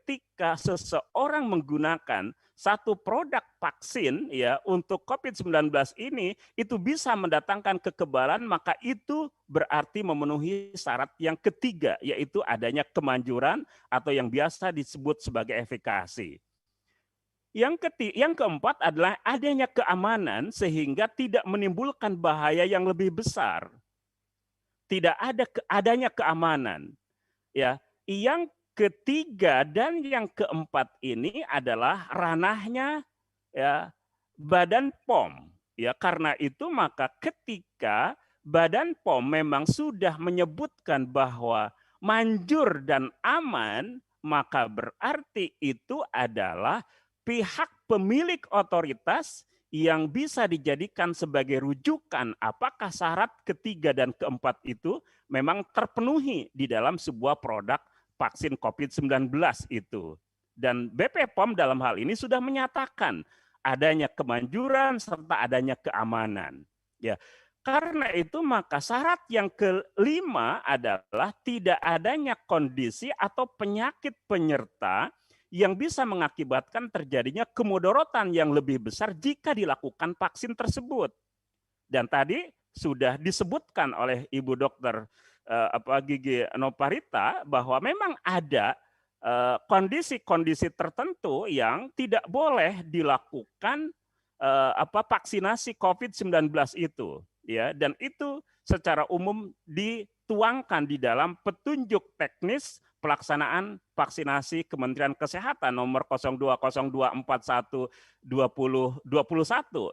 ketika seseorang menggunakan satu produk vaksin ya untuk COVID-19 ini itu bisa mendatangkan kekebalan, maka itu berarti memenuhi syarat yang ketiga, yaitu adanya kemanjuran atau yang biasa disebut sebagai efikasi. Yang keempat adalah adanya keamanan sehingga tidak menimbulkan bahaya yang lebih besar. Tidak ada adanya keamanan. Ya, yang ketiga dan yang keempat ini adalah ranahnya ya Badan POM. Ya, karena itu maka ketika Badan POM memang sudah menyebutkan bahwa manjur dan aman, maka berarti itu adalah pihak pemilik otoritas yang bisa dijadikan sebagai rujukan apakah syarat ketiga dan keempat itu memang terpenuhi di dalam sebuah produk vaksin COVID-19 itu. Dan BP POM dalam hal ini sudah menyatakan adanya kemanjuran serta adanya keamanan. Ya, karena itu maka syarat yang kelima adalah tidak adanya kondisi atau penyakit penyerta yang bisa mengakibatkan terjadinya kemudorotan yang lebih besar jika dilakukan vaksin tersebut. Dan tadi sudah disebutkan oleh Ibu Dokter Gigi Noparita bahwa memang ada kondisi-kondisi tertentu yang tidak boleh dilakukan vaksinasi COVID-19 itu, ya, dan itu secara umum dituangkan di dalam petunjuk teknis pelaksanaan vaksinasi Kementerian Kesehatan nomor 0202412021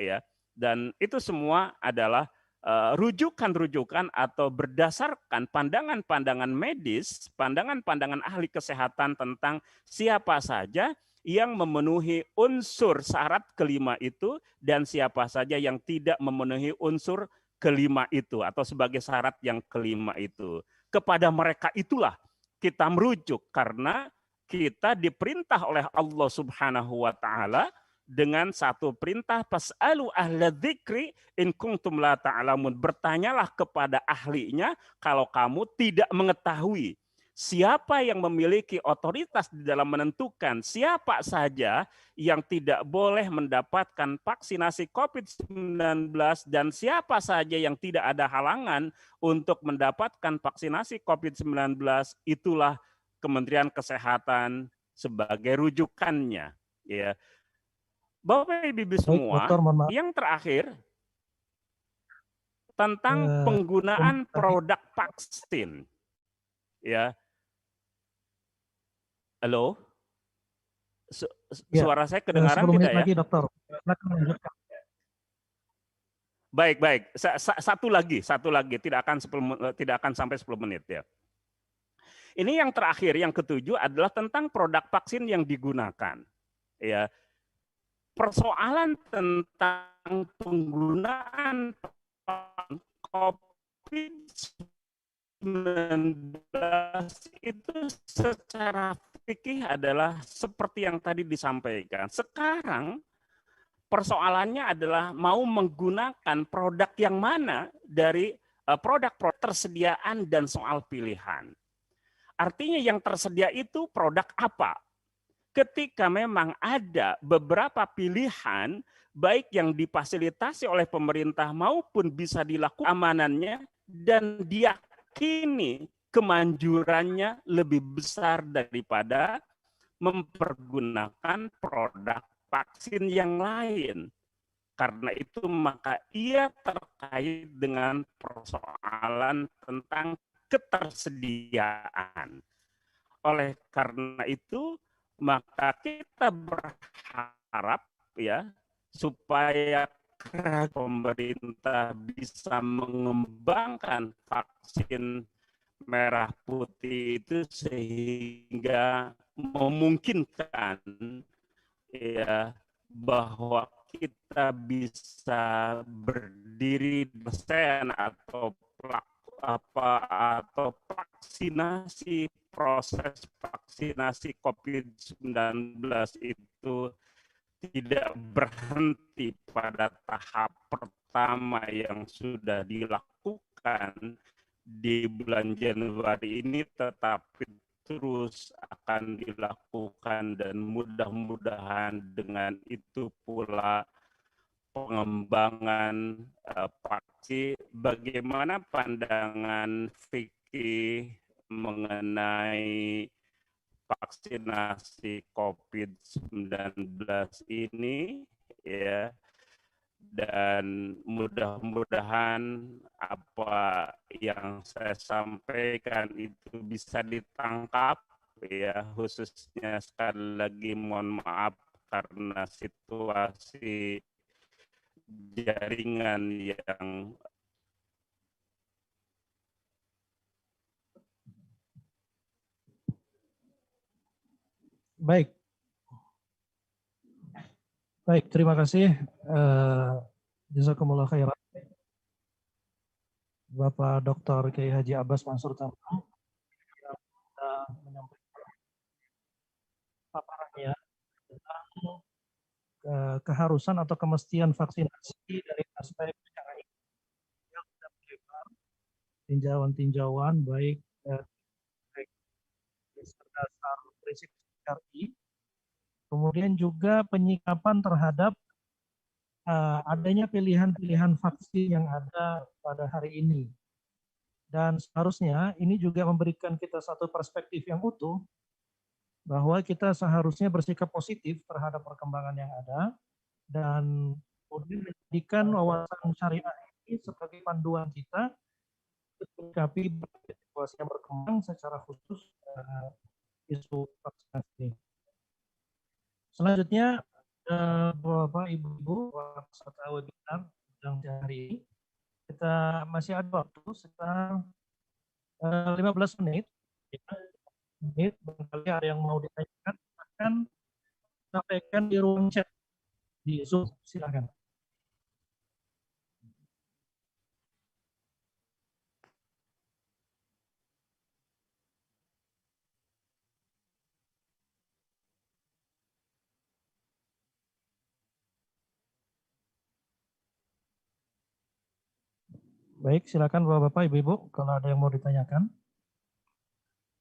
ya, dan itu semua adalah rujukan-rujukan atau berdasarkan pandangan-pandangan medis, pandangan-pandangan ahli kesehatan tentang siapa saja yang memenuhi unsur syarat kelima itu dan siapa saja yang tidak memenuhi unsur kelima itu atau sebagai syarat yang kelima itu. Kepada mereka itulah kita merujuk karena kita diperintah oleh Allah Subhanahu wa taala dengan satu perintah, fas'alu ahla dzikri in kuntum la ta'lamun. Bertanyalah kepada ahlinya kalau kamu tidak mengetahui. Siapa yang memiliki otoritas di dalam menentukan siapa saja yang tidak boleh mendapatkan vaksinasi COVID-19 dan siapa saja yang tidak ada halangan untuk mendapatkan vaksinasi COVID-19, itulah Kementerian Kesehatan sebagai rujukannya. Ya. Bapak Ibu semua, Dokter, mohon maaf. yang terakhir tentang penggunaan produk vaksin. Ya. Halo? Suara saya kedengaran 10 tidak menit ya? lagi, Dokter. Baik, baik. Satu lagi, tidak akan sampai 10 menit ya. Ini yang terakhir, yang ketujuh adalah tentang produk vaksin yang digunakan. Ya. Persoalan tentang penggunaan COVID-19 itu secara fikih adalah seperti yang tadi disampaikan. Sekarang persoalannya adalah mau menggunakan produk yang mana dari produk tersediaan dan soal pilihan. Artinya yang tersedia itu produk apa? Ketika memang ada beberapa pilihan, baik yang difasilitasi oleh pemerintah maupun bisa dilakukan amanannya, dan diyakini kemanjurannya lebih besar daripada mempergunakan produk vaksin yang lain. Karena itu maka ia terkait dengan persoalan tentang ketersediaan. Oleh karena itu, maka kita berharap ya supaya pemerintah bisa mengembangkan vaksin merah putih itu sehingga memungkinkan ya bahwa kita bisa berdiri dosen atau vaksinasi, proses vaksinasi COVID-19 itu tidak berhenti pada tahap pertama yang sudah dilakukan di bulan Januari ini, tetapi terus akan dilakukan, dan mudah-mudahan dengan itu pula pengembangan vaksin. Bagaimana pandangan fikih mengenai vaksinasi COVID-19 ini, ya, dan mudah-mudahan apa yang saya sampaikan itu bisa ditangkap, ya, khususnya sekali lagi mohon maaf karena situasi jaringan yang baik. Baik, terima kasih. Jazakumullah khairan. Bapak Dr. Kiai Haji Abbas Mansur Tambang yang sudah menyampaikan paparannya tentang keharusan atau kemestian vaksinasi dari aspek syar'i yang sudah melebar tinjauan-tinjauan baik berdasar prinsip syar'i, kemudian juga penyikapan terhadap adanya pilihan-pilihan vaksin yang ada pada hari ini. Dan seharusnya ini juga memberikan kita satu perspektif yang utuh bahwa kita seharusnya bersikap positif terhadap perkembangan yang ada dan kemudian menjadikan wawasan syariah ini sebagai panduan kita untuk menyikapi situasi yang berkembang secara khusus isu vaksinasi. Selanjutnya, Bapak Ibu peserta webinar yang hari ini, kita masih ada waktu sekitar 15 menit. Barangkali ada yang mau ditanyakan, akan sampaikan di ruang chat di Zoom. Silakan. Baik, silakan Bapak-bapak, Ibu-ibu, kalau ada yang mau ditanyakan,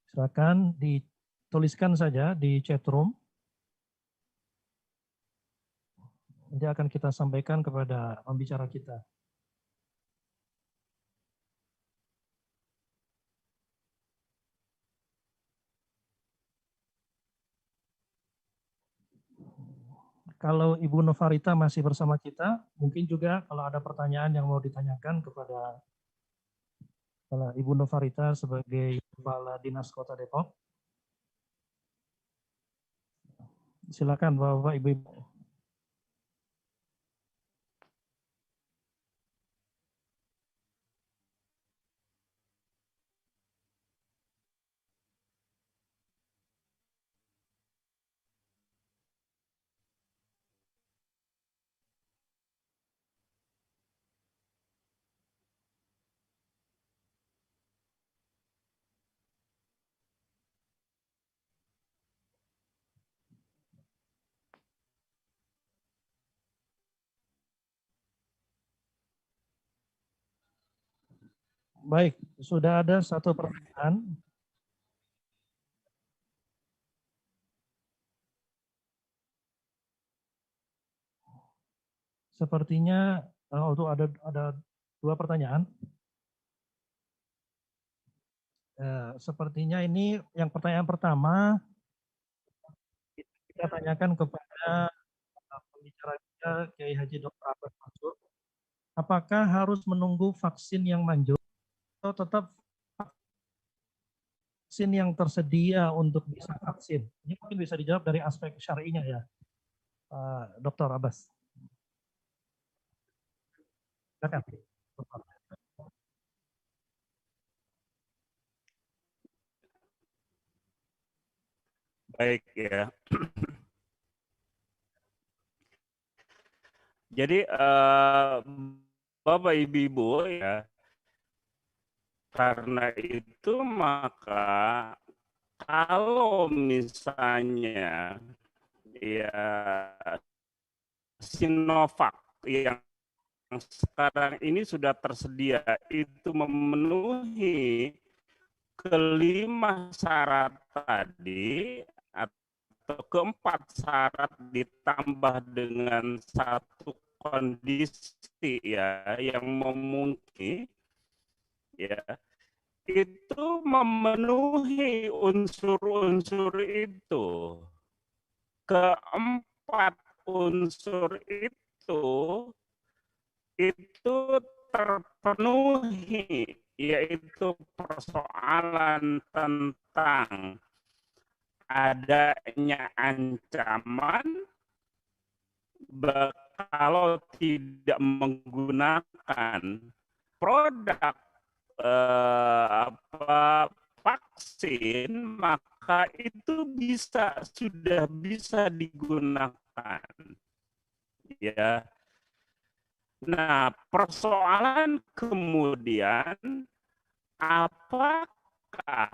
silakan dituliskan saja di chat room. Nanti akan kita sampaikan kepada pembicara kita. Kalau Ibu Novarita masih bersama kita, mungkin juga kalau ada pertanyaan yang mau ditanyakan kepada Ibu Novarita sebagai Kepala Dinas Kota Depok. Silakan Bapak Ibu. Baik, sudah ada satu pertanyaan. Sepertinya untuk ada dua pertanyaan. Sepertinya ini yang pertanyaan pertama kita tanyakan kepada pembicara kita Kiai Haji Dr. Abbas Mansur. Apakah harus menunggu vaksin yang manjur atau tetap vaksin yang tersedia untuk bisa vaksin? Ini mungkin bisa dijawab dari aspek syar'inya ya, Dr. Abbas. Silakan. baik ya. Jadi Bapak Ibu ya, karena itu maka kalau misalnya ya Sinovac yang sekarang ini sudah tersedia itu memenuhi kelima syarat tadi atau keempat syarat ditambah dengan satu kondisi ya yang memungkinkan ya itu memenuhi unsur-unsur itu. Keempat unsur itu terpenuhi, yaitu persoalan tentang adanya ancaman kalau tidak menggunakan produk vaksin, maka itu sudah bisa digunakan. Ya. Nah, persoalan kemudian apakah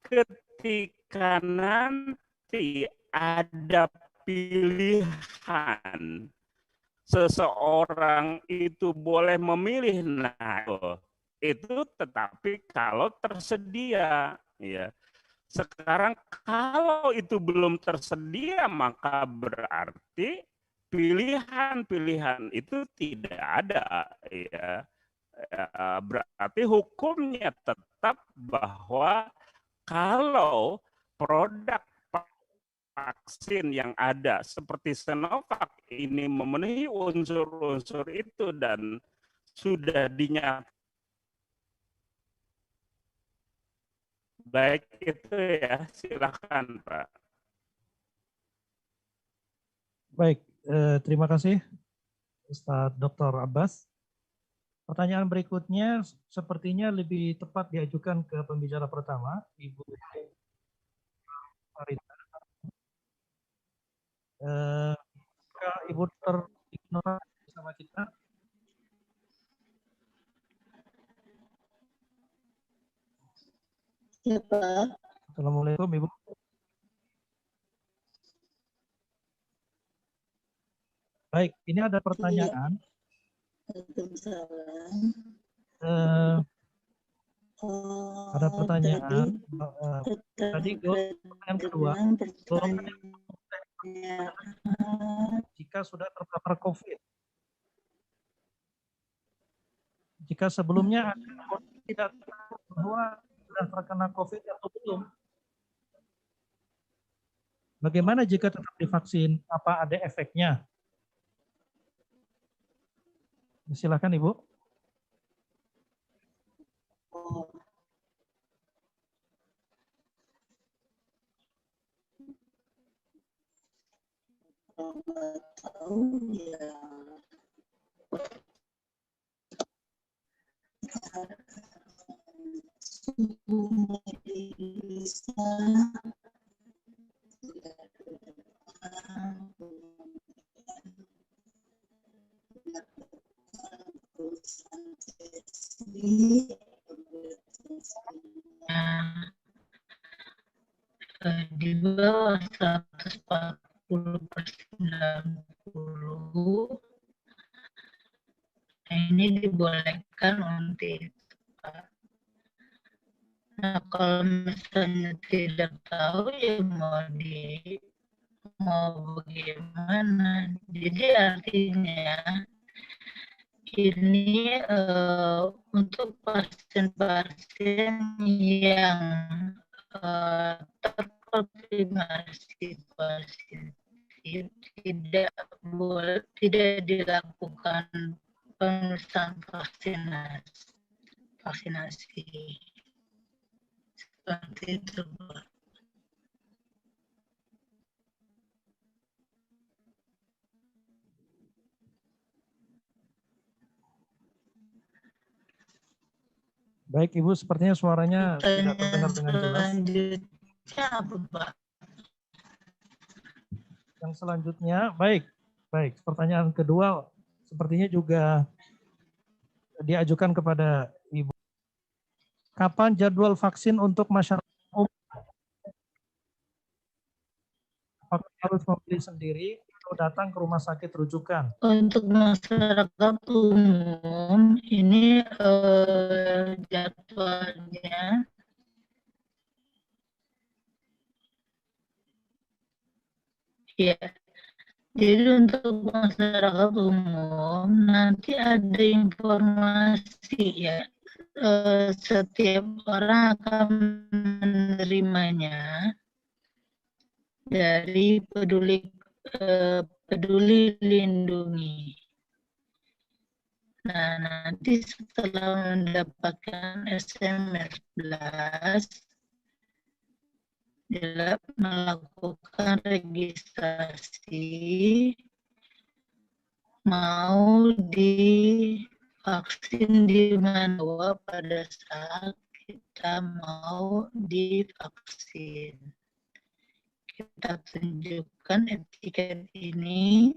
ketika nanti ada pilihan seseorang itu boleh memilih, nah itu tetapi kalau tersedia ya. Sekarang kalau itu belum tersedia maka berarti pilihan-pilihan itu tidak ada ya. Berarti hukumnya tetap bahwa kalau produk vaksin yang ada seperti Sinovac ini memenuhi unsur-unsur itu dan sudah dinyatakan baik itu ya, silakan Pak. Baik, terima kasih Ustadz Dr. Abbas. Pertanyaan berikutnya sepertinya lebih tepat diajukan ke pembicara pertama, Ibu Farida. Ibu Dr. Ignora bersama kita. Ya, Pak. Assalamualaikum, Ibu. Baik, ini ada pertanyaan. Waalaikumsalam. Ada pertanyaan. Tadi pertanyaan kedua. Jika sudah terpapar COVID, jika sebelumnya tidak tahu bahwa sudah terkena COVID atau belum, bagaimana jika tetap divaksin? Apa ada efeknya? Silakan Ibu. Tahu ya. Di bawah 140/90 ini dibolehkan untuk itu. Nah, kalau misalnya tidak tahu ya mau bagaimana. Jadi artinya ini untuk pasien-pasien yang terkonfirmasi positif tidak dilakukan pemeriksaan vaksinasi. Seperti itu, Pak. Baik, Ibu, sepertinya suaranya tidak terdengar dengan jelas. Selanjutnya apa, Pak? Yang selanjutnya, baik. Pertanyaan kedua sepertinya juga diajukan kepada Ibu. Kapan jadwal vaksin untuk masyarakat umum? Apakah harus membeli sendiri atau datang ke rumah sakit rujukan? Untuk masyarakat umum ini jadwalnya Ya, jadi untuk masyarakat umum nanti ada informasi ya. Setiap orang akan menerimanya dari peduli lindungi. Nah, nanti setelah mendapatkan SMS 11, melakukan registrasi mau divaksin di mana pada saat kita mau divaksin. Kita tunjukkan etiket ini,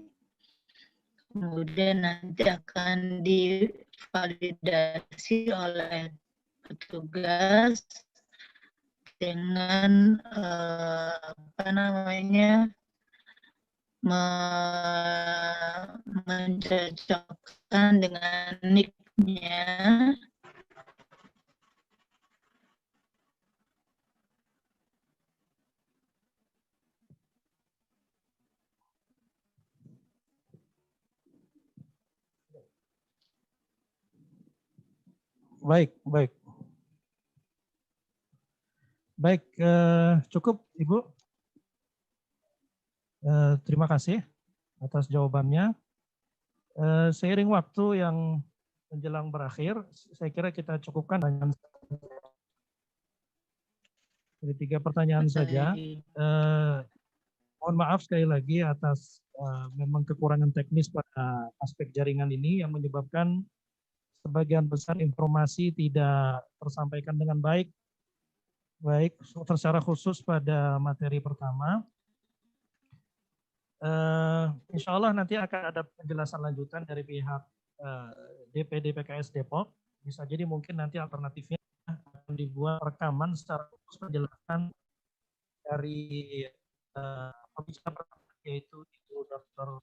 kemudian nanti akan divalidasi oleh petugas dengan mencocokkan dengan nick-nya. Baik, baik. Baik, cukup Ibu. Terima kasih atas jawabannya. Seiring waktu yang menjelang berakhir, saya kira kita cukupkan dengan jadi 3 pertanyaan saja. Mohon maaf sekali lagi atas memang kekurangan teknis pada aspek jaringan ini yang menyebabkan sebagian besar informasi tidak tersampaikan dengan baik. Baik, secara khusus pada materi pertama. Insya Allah nanti akan ada penjelasan lanjutan dari pihak DPD PKS Depok. Bisa jadi mungkin nanti alternatifnya akan dibuat rekaman secara khusus penjelasan dari pembicara yaitu Ibu Dr.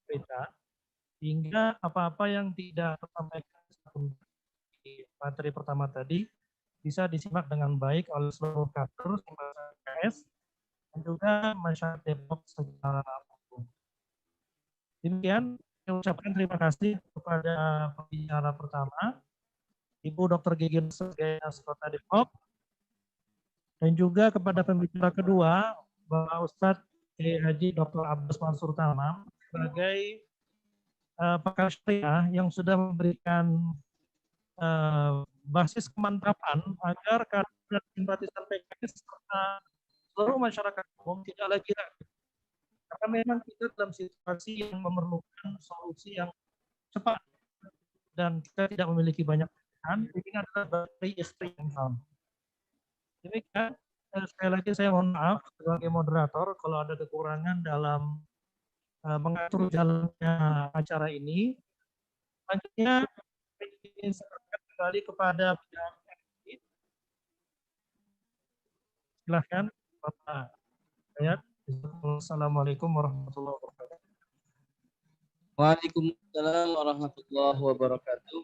Peta, hingga apa-apa yang tidak tersampaikan di materi pertama tadi bisa disimak dengan baik oleh seluruh kader PKS dan juga masyarakat Depok secara umum. Demikian, saya ucapkan terima kasih kepada pembicara pertama, Ibu Dr. Gigi Nurseganas Kota Depok, dan juga kepada pembicara kedua, Bapak Ustadz Kiai Haji Dr. Abbas Mansur Tamam, sebagai pakar syariah yang sudah memberikan basis kemantapan agar kader dan simpatisan PKS serta seluruh masyarakat umum tidak lagi ragu. Karena memang kita dalam situasi yang memerlukan solusi yang cepat dan kita tidak memiliki banyak pilihan. Ini adalah dari istri yang sama. Demikian, sekali lagi saya mohon maaf sebagai moderator kalau ada kekurangan dalam mengatur jalannya acara ini. Selanjutnya, saya ingin serahkan kembali kepada pihak MUI. Silahkan, Bapak Hayat. Assalamualaikum warahmatullahi wabarakatuh. Waalaikumsalam warahmatullahi wabarakatuh.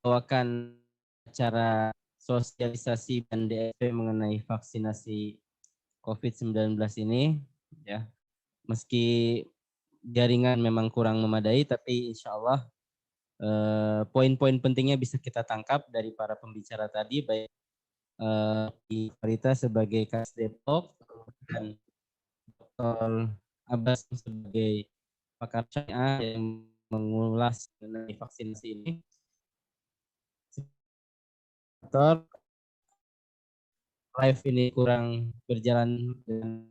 Bawakan acara sosialisasi dan DSP mengenai vaksinasi COVID-19 ini, ya. Meski jaringan memang kurang memadai, tapi insya Allah poin-poin pentingnya bisa kita tangkap dari para pembicara tadi, baik Farita sebagai Kas Depok dan Dr. Abbas sebagai pakar syariah yang mengulas mengenai vaksinasi ini. Live ini kurang berjalan dengan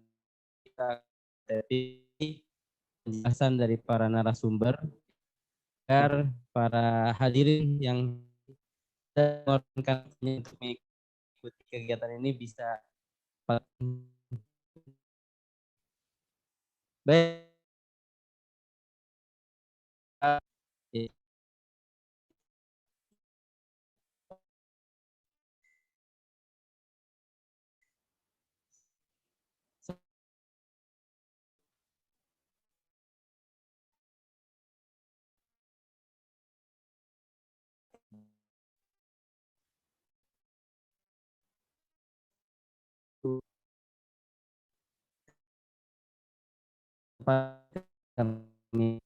kita, tapi penjelasan dari para narasumber agar para hadirin yang mengorbankan untuk mengikuti kegiatan ini bisa baik. kami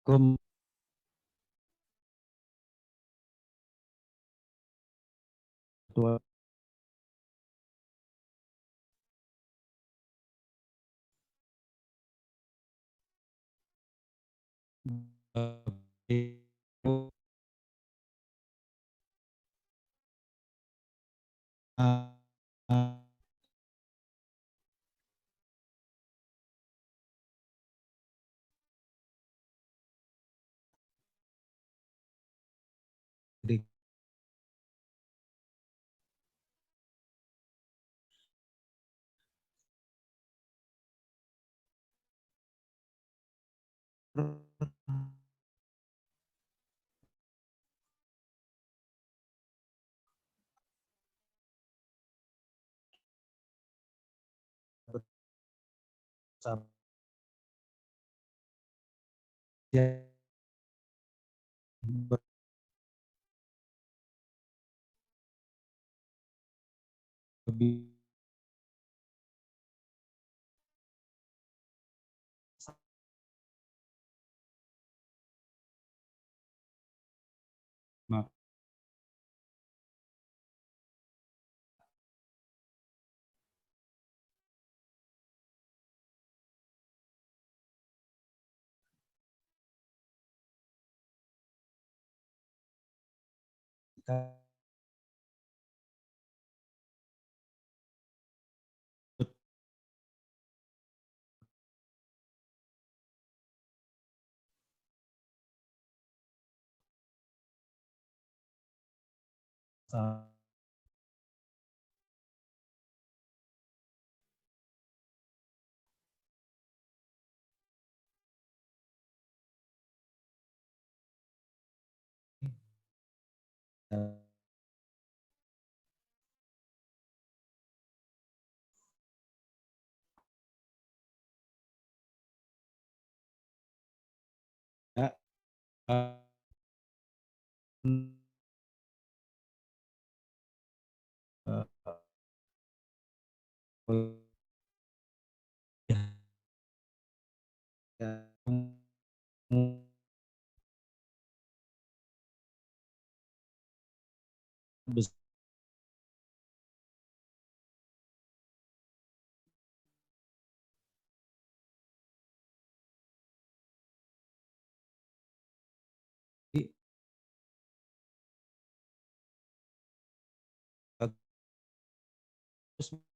kom tua bersama terus